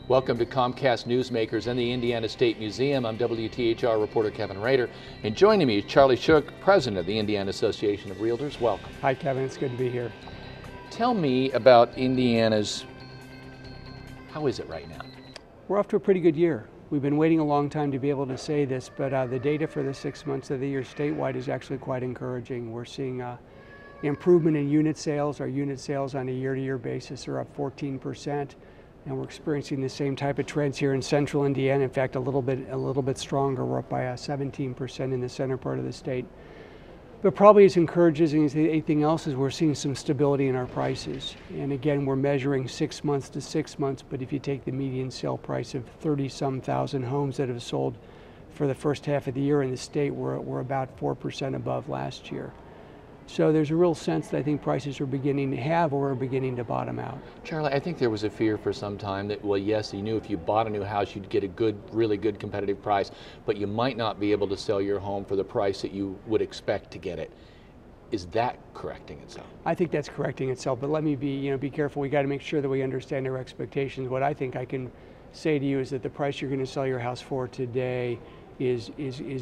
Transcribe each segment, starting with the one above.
Welcome to Comcast Newsmakers and the Indiana State Museum. I'm WTHR reporter Kevin Rader, and joining me is Charlie Shook, president of the Indiana Association of REALTORS. Welcome. Hi, Kevin. It's good to be here. Tell me about Indiana's, how is it right now? We're off to a pretty good year. We've been waiting a long time to be able to say this, but the data for the 6 months of the year statewide is actually quite encouraging. We're seeing improvement in unit sales. Our unit sales on a year-to-year basis are up 14%. And we're experiencing the same type of trends here in central Indiana. In fact, a little bit stronger. We're up by 17% in the center part of the state. But probably as encouraging as anything else is we're seeing some stability in our prices. And again, we're measuring 6 months to 6 months, but if you take the median sale price of 30-some thousand homes that have sold for the first half of the year in the state, we're about 4% above last year. So there's a real sense that I think prices are beginning to have or are beginning to bottom out. Charlie, I think there was a fear for some time that, well, yes, you knew if you bought a new house, you'd get a good, really good competitive price, but you might not be able to sell your home for the price that you would expect to get it. Is that correcting itself? I think that's correcting itself, but let me be careful. We got to make sure that we understand our expectations. What I think I can say to you is that the price you're going to sell your house for today is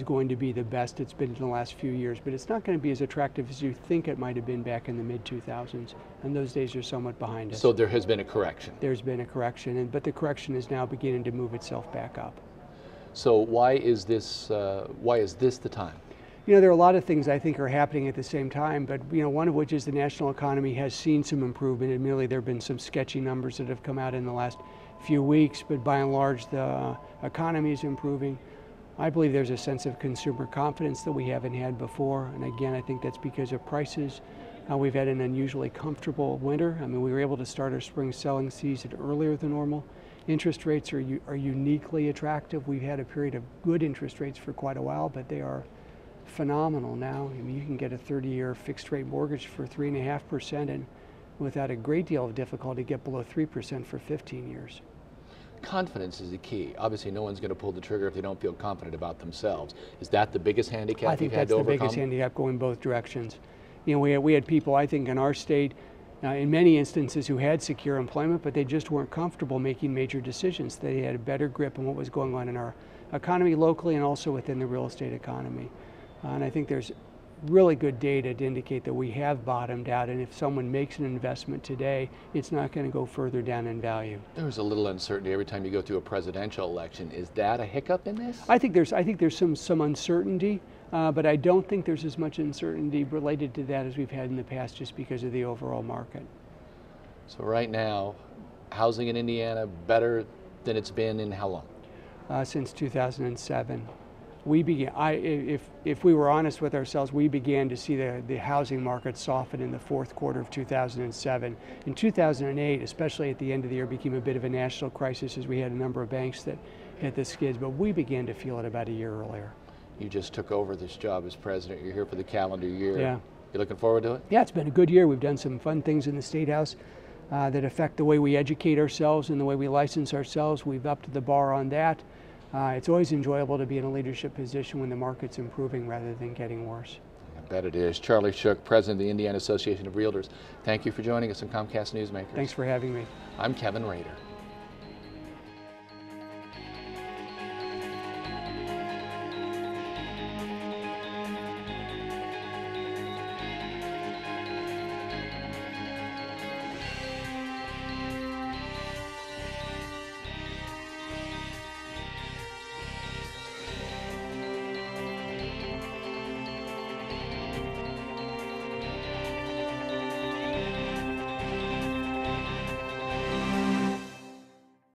going to be the best it's been in the last few years, but it's not going to be as attractive as you think it might have been back in the mid-2000s, and those days are somewhat behind us. So there has been a correction? There's been a correction, but the correction is now beginning to move itself back up. So why is this the time? You know, there are a lot of things I think are happening at the same time, but one of which is the national economy has seen some improvement. Admittedly, there have been some sketchy numbers that have come out in the last few weeks, but by and large, the economy is improving. I believe there's a sense of consumer confidence that we haven't had before, and again, I think that's because of prices. We've had an unusually comfortable winter. I mean, we were able to start our spring selling season earlier than normal. Interest rates are uniquely attractive. We've had a period of good interest rates for quite a while, but they are phenomenal now. I mean, you can get a 30-year fixed-rate mortgage for 3.5%, and without a great deal of difficulty, get below 3% for 15 years. Confidence is the key. Obviously, no one's going to pull the trigger if they don't feel confident about themselves. Is that the biggest handicap I think that's the biggest handicap going both directions. You know, we had people, I think, in our state, in many instances, who had secure employment, but they just weren't comfortable making major decisions. They had a better grip on what was going on in our economy locally and also within the real estate economy. And I think there's really good data to indicate that we have bottomed out, and if someone makes an investment today, it's not going to go further down in value. There's a little uncertainty every time you go through a presidential election. Is that a hiccup in this? I think there's some uncertainty, but I don't think there's as much uncertainty related to that as we've had in the past just because of the overall market. So right now, housing in Indiana better than it's been in how long? Since 2007. We began, if we were honest with ourselves, we began to see the housing market soften in the fourth quarter of 2007. In 2008, especially at the end of the year, became a bit of a national crisis as we had a number of banks that hit the skids, but we began to feel it about a year earlier. You just took over this job as president. You're here for the calendar year. Yeah. You looking forward to it? Yeah, it's been a good year. We've done some fun things in the State House that affect the way we educate ourselves and the way we license ourselves. We've upped the bar on that. It's always enjoyable to be in a leadership position when the market's improving rather than getting worse. I bet it is. Charlie Shook, president of the Indiana Association of REALTORS. Thank you for joining us on Comcast Newsmakers. Thanks for having me. I'm Kevin Rader.